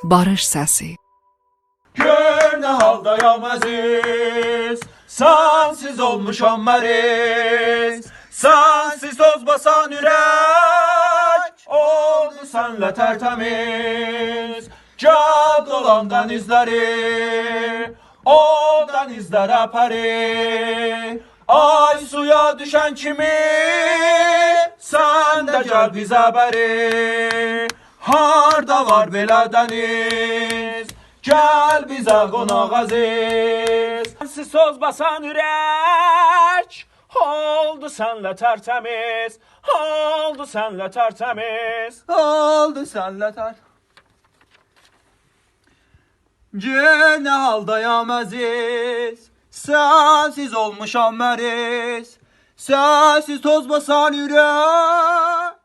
Barış səsi. Gör nə haldayam əziz, sensiz olmuşam məriz. Sensiz toz basan ürək, oldu senlə tərtəmiz. Gəl dolan dənizləri, o dənizlərə pəri. Ay suya düşən kimi, sən də gəl bizə bəri. Harda var belə dəniz, gəl bizə qonaq əziz. Sensiz toz basan ürək, oldu senlə tərtəmiz. Oldu senlə tərtəmiz. Oldu senlə tərtəmiz. Gör nə haldayam əziz, sensiz olmuşam məriz. Sensiz toz basan ürək,